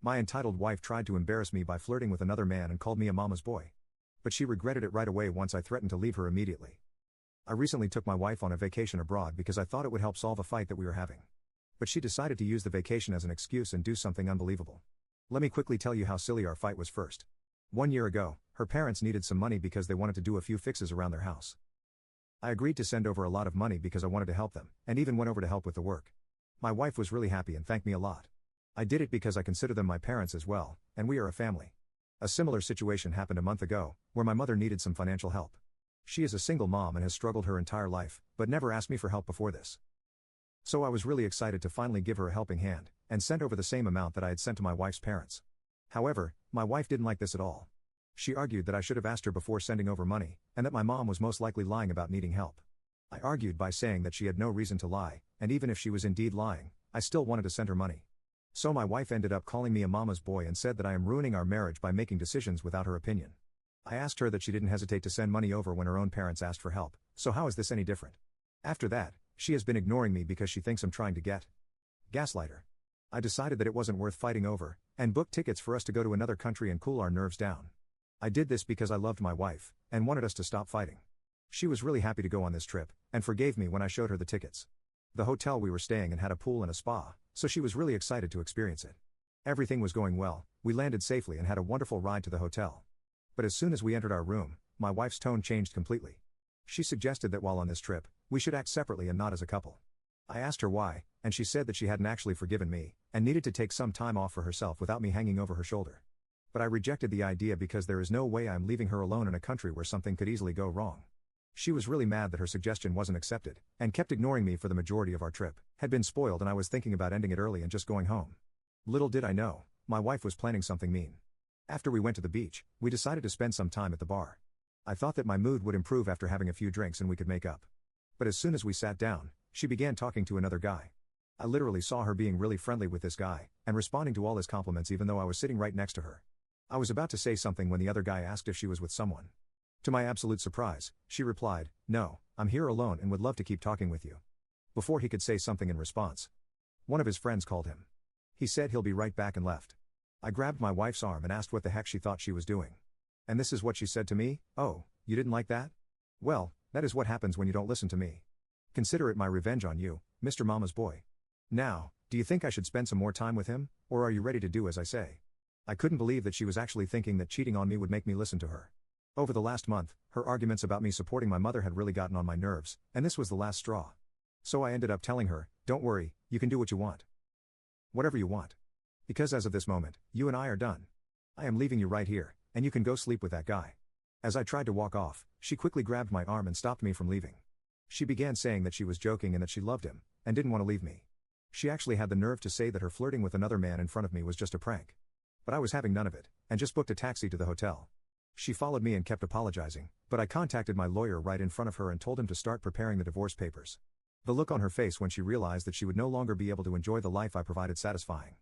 My entitled wife tried to embarrass me by flirting with another man and called me a mama's boy. But she regretted it right away once I threatened to leave her immediately. I recently took my wife on a vacation abroad because I thought it would help solve a fight that we were having. But she decided to use the vacation as an excuse and do something unbelievable. Let me quickly tell you how silly our fight was first. 1 year ago, her parents needed some money because they wanted to do a few fixes around their house. I agreed to send over a lot of money because I wanted to help them, and even went over to help with the work. My wife was really happy and thanked me a lot. I did it because I consider them my parents as well, and we are a family. A similar situation happened a month ago, where my mother needed some financial help. She is a single mom and has struggled her entire life, but never asked me for help before this. So I was really excited to finally give her a helping hand, and sent over the same amount that I had sent to my wife's parents. However, my wife didn't like this at all. She argued that I should have asked her before sending over money, and that my mom was most likely lying about needing help. I argued by saying that she had no reason to lie, and even if she was indeed lying, I still wanted to send her money. So my wife ended up calling me a mama's boy and said that I am ruining our marriage by making decisions without her opinion. I asked her that she didn't hesitate to send money over when her own parents asked for help, so how is this any different? After that, she has been ignoring me because she thinks I'm trying to gaslight her. I decided that it wasn't worth fighting over, and booked tickets for us to go to another country and cool our nerves down. I did this because I loved my wife, and wanted us to stop fighting. She was really happy to go on this trip, and forgave me when I showed her the tickets. The hotel we were staying in had a pool and a spa, so she was really excited to experience it. Everything was going well, we landed safely and had a wonderful ride to the hotel. But as soon as we entered our room, my wife's tone changed completely. She suggested that while on this trip, we should act separately and not as a couple. I asked her why, and she said that she hadn't actually forgiven me, and needed to take some time off for herself without me hanging over her shoulder. But I rejected the idea because there is no way I'm leaving her alone in a country where something could easily go wrong. She was really mad that her suggestion wasn't accepted, and kept ignoring me for the majority of our trip, had been spoiled and I was thinking about ending it early and just going home. Little did I know, my wife was planning something mean. After we went to the beach, we decided to spend some time at the bar. I thought that my mood would improve after having a few drinks and we could make up. But as soon as we sat down, she began talking to another guy. I literally saw her being really friendly with this guy, and responding to all his compliments even though I was sitting right next to her. I was about to say something when the other guy asked if she was with someone. To my absolute surprise, she replied, "No, I'm here alone and would love to keep talking with you." Before he could say something in response, one of his friends called him. He said he'll be right back and left. I grabbed my wife's arm and asked what the heck she thought she was doing. And this is what she said to me: "Oh, you didn't like that? Well, that is what happens when you don't listen to me. Consider it my revenge on you, Mr. Mama's boy. Now, do you think I should spend some more time with him, or are you ready to do as I say?" I couldn't believe that she was actually thinking that cheating on me would make me listen to her. Over the last month, her arguments about me supporting my mother had really gotten on my nerves, and this was the last straw. So I ended up telling her, "Don't worry, you can do what you want. Whatever you want. Because as of this moment, you and I are done. I am leaving you right here, and you can go sleep with that guy." As I tried to walk off, she quickly grabbed my arm and stopped me from leaving. She began saying that she was joking and that she loved him, and didn't want to leave me. She actually had the nerve to say that her flirting with another man in front of me was just a prank. But I was having none of it, and just booked a taxi to the hotel. She followed me and kept apologizing, but I contacted my lawyer right in front of her and told him to start preparing the divorce papers. The look on her face when she realized that she would no longer be able to enjoy the life I provided satisfying.